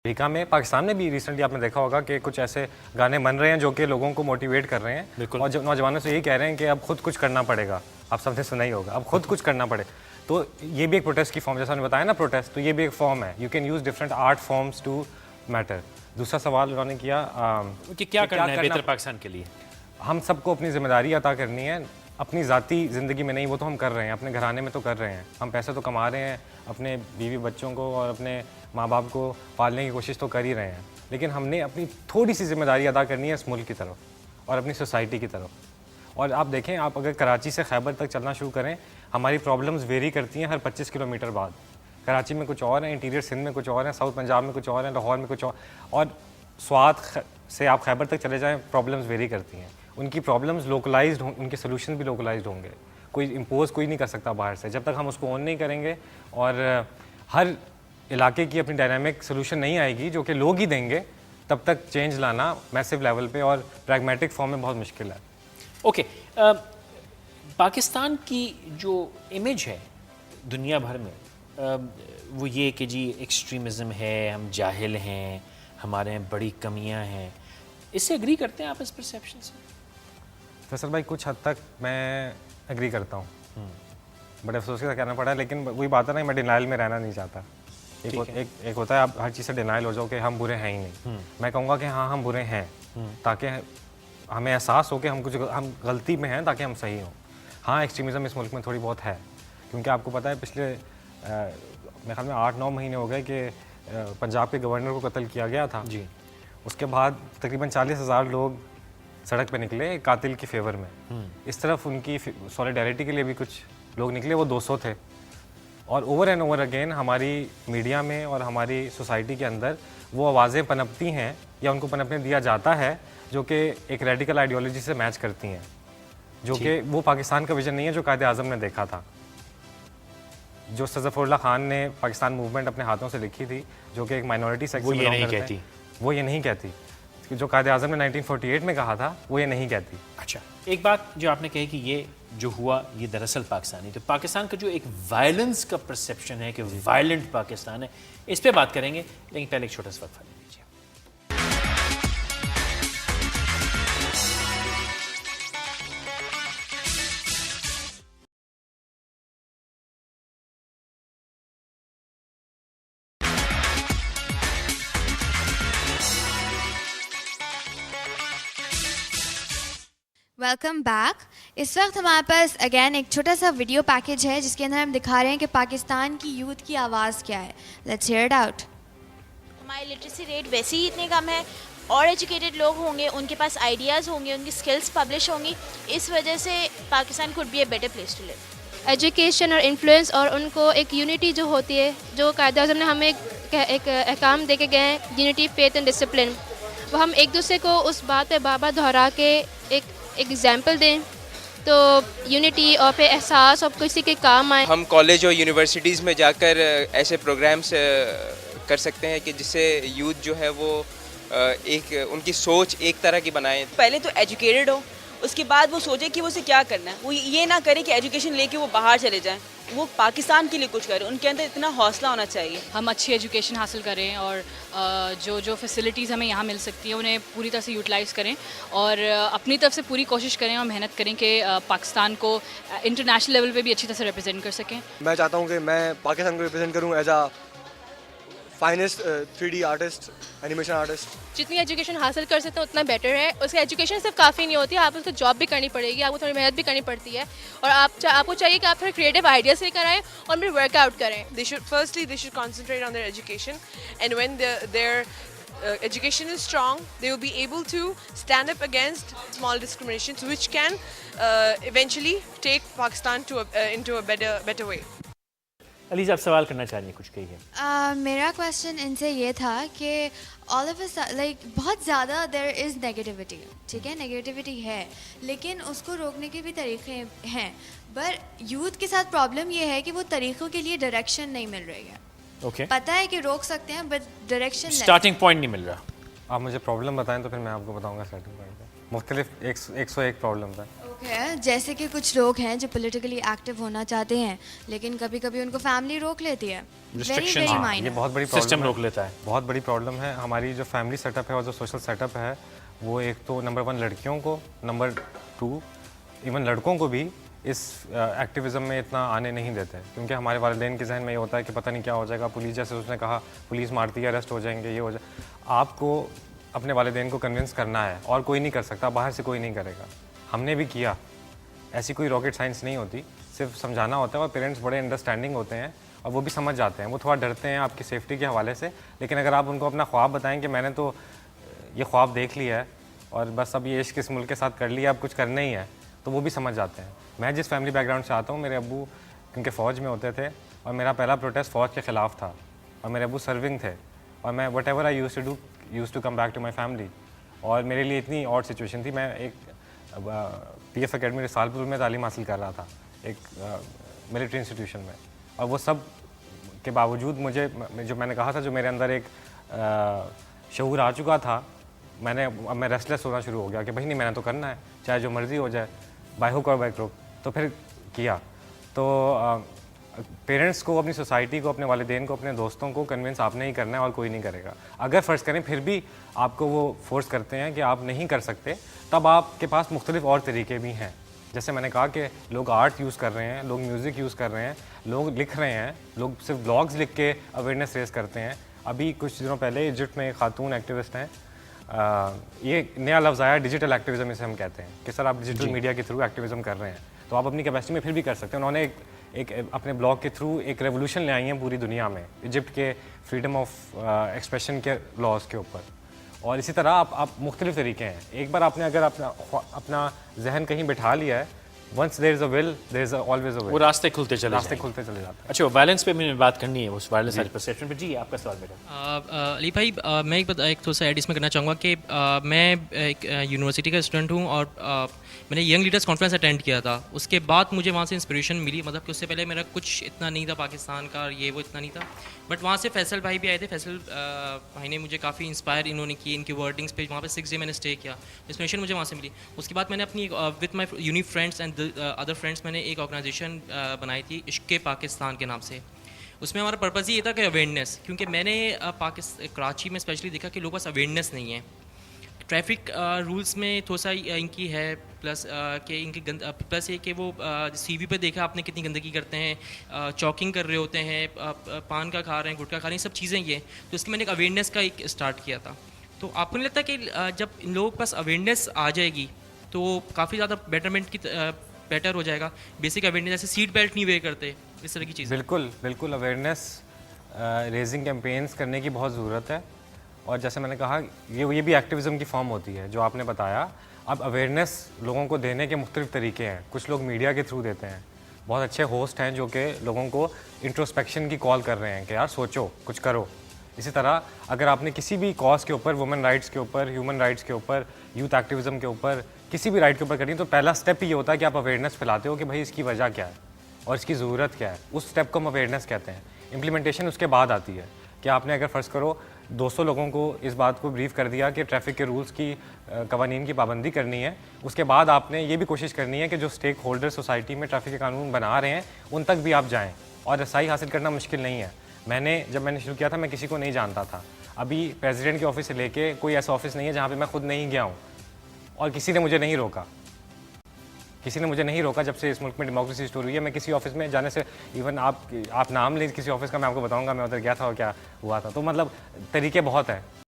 America में, पाकिस्तान में भी रिसेंटली आपने देखा होगा कि कुछ ऐसे गाने बन रहे हैं जो कि लोगों को मोटिवेट कर रहे हैं और जो नौजवानों से यही कह रहे हैं कि अब खुद कुछ करना पड़ेगा। आप सबने सुना ही होगा, अब खुद कुछ करना पड़े। तो ये भी एक प्रोटेस्ट की फॉर्म, जैसा मैंने बताया ना प्रोटेस्ट, तो ये भी एक फॉर्म है। You can use different art forms to matter. दूसरा सवाल उन्होंने किया कि क्या करना है बेहतर पाकिस्तान के लिए। हम सबको अपनी जिम्मेदारी अता करनी है, अपनी ज़ाती ज़िंदगी में नहीं, वो तो हम कर रहे हैं, अपने घराने में तो कर रहे हैं, हम पैसे तो कमा रहे हैं, अपने बीवी बच्चों को और अपने माँ बाप को पालने की कोशिश तो कर ही रहे हैं, लेकिन हमने अपनी थोड़ी सी जिम्मेदारी अदा करनी है इस मुल्क की तरफ और अपनी सोसाइटी की तरफ। और आप देखें, आप अगर कराची से खैबर तक चलना शुरू करें, हमारी प्रॉब्लम्स वेरी करती हैं हर 25 किलोमीटर बाद। कराची में कुछ और है, इंटीरियर सिंध में कुछ और है, साउथ पंजाब में कुछ और है, लाहौर में कुछ और स्वात से आप खैबर तक चले जाएँ, प्रॉब्लम्स वेरी करती हैं। उनकी प्रॉब्लम्स लोकलाइज्ड हों, उनके सोल्यूशन भी लोकलाइज्ड होंगे। कोई इम्पोज कोई नहीं कर सकता बाहर से, जब तक हम उसको ऑन नहीं करेंगे और हर इलाके की अपनी डायनामिक सोल्यूशन नहीं आएगी जो कि लोग ही देंगे, तब तक चेंज लाना मैसिव लेवल पे और प्रैग्मेटिक फॉर्म में बहुत मुश्किल है। ओके, पाकिस्तान की जो इमेज है दुनिया भर में, वो ये कि जी एक्सट्रीमिज़म है, हम जाहिल हैं, हमारे यहाँ बड़ी कमियां हैं। इससे एग्री करते हैं आप इस परसेप्शन से? फैसल भाई, कुछ हद तक मैं एग्री करता हूँ, बड़े अफसोस के साथ कहना पड़ा है, लेकिन वही बात है ना, मैं डिनाइल में रहना नहीं चाहता। एक होता है आप हर चीज़ से डिनाइल हो जाओ कि हम बुरे हैं ही नहीं। मैं कहूँगा कि हाँ, हम बुरे हैं, ताकि हमें एहसास हो कि हम गलती में हैं, ताकि हम सही हों। हाँ, एक्सट्रीमिज़म इस मुल्क में थोड़ी बहुत है, क्योंकि आपको पता है पिछले मेरे ख्याल में 8-9 महीने हो गए कि पंजाब के गवर्नर को कत्ल किया गया था जी। उसके बाद तकरीबन 40,000 लोग सड़क पे निकले कातिल की फेवर में। इस तरफ उनकी सॉलिडारिटी के लिए भी कुछ लोग निकले, वो 200 थे। और ओवर एंड ओवर अगेन हमारी मीडिया में और हमारी सोसाइटी के अंदर वो आवाज़ें पनपती हैं या उनको पनपने दिया जाता है जो कि एक रेडिकल आइडियोलॉजी से मैच करती हैं, जो कि वो पाकिस्तान का विजन नहीं है जो कायदे आज़म ने देखा था, जो सज़फ़रुल्लाह खान ने पाकिस्तान मूवमेंट अपने हाथों से लिखी थी, जो कि एक माइनॉरिटी सेक्ट से बिलोंग करते हैं। वो ये नहीं कहती। जो कायदे आज़म ने 1948 में कहा था, वो ये नहीं कहती। अच्छा, एक बात जो आपने कही कि ये जो हुआ ये दरअसल पाकिस्तानी, तो पाकिस्तान का जो एक वायलेंस का परसेप्शन है कि वायलेंट पाकिस्तान है, इस पे बात करेंगे, लेकिन पहले एक छोटा सा वक्फा ले लीजिए। Welcome back. इस वक्त हमारे पास अगेन एक छोटा सा वीडियो पैकेज है जिसके अंदर हम दिखा रहे हैं कि पाकिस्तान की यूथ की आवाज़ क्या है। Let's hear it out. हमारी लिटरेसी रेट वैसे ही इतने कम है, और एजुकेटेड लोग होंगे, उनके पास आइडियाज़ होंगे, उनकी स्किल्स पब्लिश होंगी, इस वजह से Pakistan could be a better place to live. Education और इन्फ्लुएंस और उनको एक यूनिटी जो होती है, जो कायदे-ए-आज़म ने हमें एक अहकाम दे के गए हैं, यूनिटी, फेथ एंड डिसिप्लिन, वो हम एक दूसरे को उस बात पे बार-बार दोहरा के एक एग्जाम्पल दें तो यूनिटी और पे एहसास और किसी के काम आए। हम कॉलेज और यूनिवर्सिटीज़ में जाकर ऐसे प्रोग्राम्स कर सकते हैं कि जिससे यूथ जो है वो एक उनकी सोच एक तरह की बनाएं। पहले तो एजुकेटेड हो, उसके बाद वो सोचे कि वो उसे क्या करना है। वो ये ना करे कि एजुकेशन लेके वो बाहर चले जाएं, वो पाकिस्तान के लिए कुछ करें। उनके अंदर इतना हौसला होना चाहिए। हम अच्छी एजुकेशन हासिल करें और जो फैसिलिटीज़ हमें यहाँ मिल सकती है उन्हें पूरी तरह से यूटिलाइज़ करें और अपनी तरफ से पूरी कोशिश करें और मेहनत करें कि पाकिस्तान को इंटरनेशनल लेवल पे भी अच्छी तरह से रिप्रेजेंट कर सकें। मैं चाहता हूँ कि मैं पाकिस्तान को रिप्रेजेंट करूँ as a finest 3D artist, animation artist. जितनी एजुकेशन हासिल कर सकते हैं उतना बेटर है। उसकी एजुकेशन सिर्फ काफ़ी नहीं होती, आप उसको जॉब भी करनी पड़ेगी, आपको थोड़ी मेहनत भी करनी पड़ती है और आपको चाहिए कि आप थोड़े क्रिएटिव आइडियाज़ लेकर आएँ और फिर वर्कआउट करें। They should concentrate on their education, and when their education is strong, they will be able to stand up against small discriminations, which can eventually take Pakistan to into a better way. Ali's, आप सवाल करना चाह रही हैं, कुछ कहिए। मेरा question इनसे ये था कि ऑल ऑफ लाइक बहुत ज़्यादा देयर इज़ नेगेटिविटी, ठीक है, नेगेटिविटी है, लेकिन उसको रोकने के भी तरीके हैं, पर यूथ के साथ प्रॉब्लम ये है कि वो तरीक़ों के लिए डायरेक्शन नहीं मिल रही है। ओके, पता है कि रोक सकते हैं बट डायरेक्शन, स्टार्टिंग पॉइंट नहीं मिल रहा। आप मुझे प्रॉब्लम बताएं तो फिर मैं आपको बताऊंगा स्टार्टिंग पॉइंट पे। मुख्तलिफ 101 प्रॉब्लम्स हैं। है जैसे कि कुछ लोग हैं जो पॉलिटिकली एक्टिव होना चाहते हैं लेकिन कभी कभी उनको फैमिली रोक लेती है वेरी Restrictions, वेरी हाँ, ये माइनर बहुत बड़ी सिस्टम प्रॉब्लम रोक लेता है। बहुत बड़ी प्रॉब्लम है। हमारी जो फैमिली सेटअप है और जो सोशल सेटअप है वो एक तो नंबर 1 लड़कियों को, नंबर 2 इवन लड़कों को भी इस एक्टिविज़म में इतना आने नहीं देते, क्योंकि हमारे वालिदैन के जहन में ये होता है कि पता नहीं क्या हो जाएगा, पुलिस जैसे उसने कहा पुलिस मारती है, अरेस्ट हो जाएंगे, ये हो जाए। आपको अपने वालिदैन को कन्विंस करना है और कोई नहीं कर सकता, बाहर से कोई नहीं करेगा। हमने भी किया, ऐसी कोई रॉकेट साइंस नहीं होती, सिर्फ समझाना होता है और पेरेंट्स बड़े अंडरस्टैंडिंग होते हैं और वो भी समझ जाते हैं। वो थोड़ा डरते हैं आपकी सेफ्टी के हवाले से, लेकिन अगर आप उनको अपना ख्वाब बताएं कि मैंने तो ये ख्वाब देख लिया है और बस अब ये इश्क इस मुल्क के साथ कर लिया, अब कुछ करना ही है, तो वो भी समझ जाते हैं। मैं जिस फैमिली बैकग्राउंड से आता हूँ, मेरे अब्बू क्योंकि फ़ौज में होते थे और मेरा पहला प्रोटेस्ट फ़ौज के ख़िलाफ़ था और मेरे अब्बू सर्विंग थे और मैं whatever I use to come back to my family. और मेरे लिए इतनी और सिचुएशन थी, मैं एक PF अकेडमी रिसालपुर में तालीम हासिल कर रहा था एक मिलिट्री इंस्टीट्यूशन में, और वो सब के बावजूद मुझे जो मैंने कहा था, जो मेरे अंदर एक शऊर आ चुका था, अब मैं रेस्टलेस होना शुरू हो गया कि भाई नहीं, मैंने तो करना है, चाहे जो मर्ज़ी हो जाए, बाय हुक और बाय क्रुक। तो फिर किया। तो पेरेंट्स को, अपनी सोसाइटी को, अपने वालिदैन को, अपने दोस्तों को कन्विंस आपने ही करना है और कोई नहीं करेगा। अगर फ़र्ज़ करें फिर भी आपको वो फोर्स करते हैं कि आप नहीं कर सकते, तब आपके पास मुख्तलिफ और तरीके भी हैं। जैसे मैंने कहा कि लोग आर्ट यूज़ कर रहे हैं, लोग म्यूज़िक यूज़ कर रहे हैं, लोग लिख रहे हैं, लोग सिर्फ ब्लॉग्स लिख के अवेयरनेस रेस करते हैं। अभी कुछ दिनों पहले इजिप्ट में एक खातून एक्टिविस्ट हैं, ये नया लफ्ज़ आया डिजिटल एक्टिविज़म, इसे हम कहते हैं कि सर आप डिजिटल मीडिया के थ्रू एक्टिविज़म कर रहे हैं, तो आप अपनी कैपेसिटी में फिर भी कर सकते हैं। उन्होंने एक अपने ब्लॉग के थ्रू एक रेवोल्यूशन ले आई है पूरी दुनिया में, इजिप्ट के फ्रीडम ऑफ एक्सप्रेशन के लॉज के ऊपर। और इसी तरह आप मुख्तलिफ तरीके हैं। एक बार आपने अगर अपना जहन कहीं बिठा लिया है, once there is a will there is always a way, वो रास्ते खुलते चले रास्ते जाएंगे। खुलते चले जाते हैं। अच्छा, वायलेंस पे मैंने बात करनी है, उस वायलेंस वाली परसेप्शन पे। जी, आपका सवाल बेटा। अली भाई, मैं एक थोड़ा सा एड इसमें करना चाहूँगा कि मैं एक यूनिवर्सिटी का स्टूडेंट हूँ और मैंने यंग लीडर्स कॉन्फ्रेंस अटेंड किया था। उसके बाद मुझे वहाँ से इंस्पिरेशन मिली, मतलब कि उससे पहले मेरा कुछ इतना नहीं था पाकिस्तान का, ये वो इतना नहीं था, बट वहाँ से फैसल भाई भी आए थे। फैसल भाई ने मुझे काफ़ी इंस्पायर इन्होंने किए, इनकी वर्डिंग्स पे। वहाँ पे 6 डे मैंने स्टे किया, इंस्पिरेशन मुझे वहाँ से मिली। उसके बाद मैंने अपनी with my uni friends and other friends मैंने एक ऑर्गेनाइजेशन बनाई थी, इश्क़ पाकिस्तान के नाम से। उसमें हमारा पर्पज़ ये था कि अवेयरनेस, क्योंकि मैंने कराची में स्पेशली देखा कि लोगों के पास अवेयरनेस नहीं है। ट्रैफिक रूल्स में थोड़ा सा इनकी है, प्लस कि इनकी प्लस ये कि वो CV पे देखा आपने कितनी गंदगी करते हैं, चॉकिंग कर रहे होते हैं, पान का खा रहे हैं, गुटखा खा रहे हैं, सब चीज़ें ये। तो इसकी मैंने एक अवेयरनेस का एक स्टार्ट किया था। तो आपको नहीं लगता कि जब इन लोगों के पास अवेयरनेस आ जाएगी तो काफ़ी ज़्यादा बेटरमेंट की बेटर हो जाएगा? बेसिक अवेयरनेस, जैसे सीट बेल्ट नहीं वेयर करते, इस तरह की चीज़ें। बिल्कुल बिल्कुल, अवेयरनेस रेजिंग कैंपेन्स करने की बहुत ज़रूरत है। और जैसे मैंने कहा, ये भी एक्टिविज़म की फॉर्म होती है जो आपने बताया। अब अवेयरनेस लोगों को देने के मुख्तलिफ तरीके हैं। कुछ लोग मीडिया के थ्रू देते हैं, बहुत अच्छे होस्ट हैं जो कि लोगों को इंट्रोस्पेक्शन की कॉल कर रहे हैं कि यार सोचो, कुछ करो। इसी तरह अगर आपने किसी भी कॉज के ऊपर, वुमेन राइट्स के ऊपर, ह्यूमन राइट्स के ऊपर, यूथ एक्टिविज़म के ऊपर, किसी भी राइट के ऊपर करनी, तो पहला स्टेप ये होता है कि आप अवेयरनेस फैलाते हो कि भाई इसकी वजह क्या है और इसकी ज़रूरत क्या है। उस स्टेप को हम अवेयरनेस कहते हैं। इम्प्लीमेंटेशन उसके बाद आती है कि आपने अगर फ़र्ज़ करो 200 लोगों को इस बात को ब्रीफ कर दिया कि ट्रैफिक के रूल्स की, कवानीन की पाबंदी करनी है, उसके बाद आपने ये भी कोशिश करनी है कि जो स्टेक होल्डर सोसाइटी में ट्रैफिक के कानून बना रहे हैं उन तक भी आप जाएं। और रसाई हासिल करना मुश्किल नहीं है। जब मैंने शुरू किया था, मैं किसी को नहीं जानता था। अभी प्रेसिडेंट के ऑफिस से लेके कोई ऐसा ऑफिस नहीं है जहाँ पे मैं खुद नहीं गया हूँ और किसी ने मुझे नहीं रोका। जब से इस मुल्क में डेमोक्रेसी स्टोर हुई है। मैं किसी ऑफिस में जाने से, इवन आप नाम लें किसी ऑफिस का, मैं आपको बताऊंगा मैं उधर गया था और क्या हुआ था। तो मतलब तरीके बहुत हैं।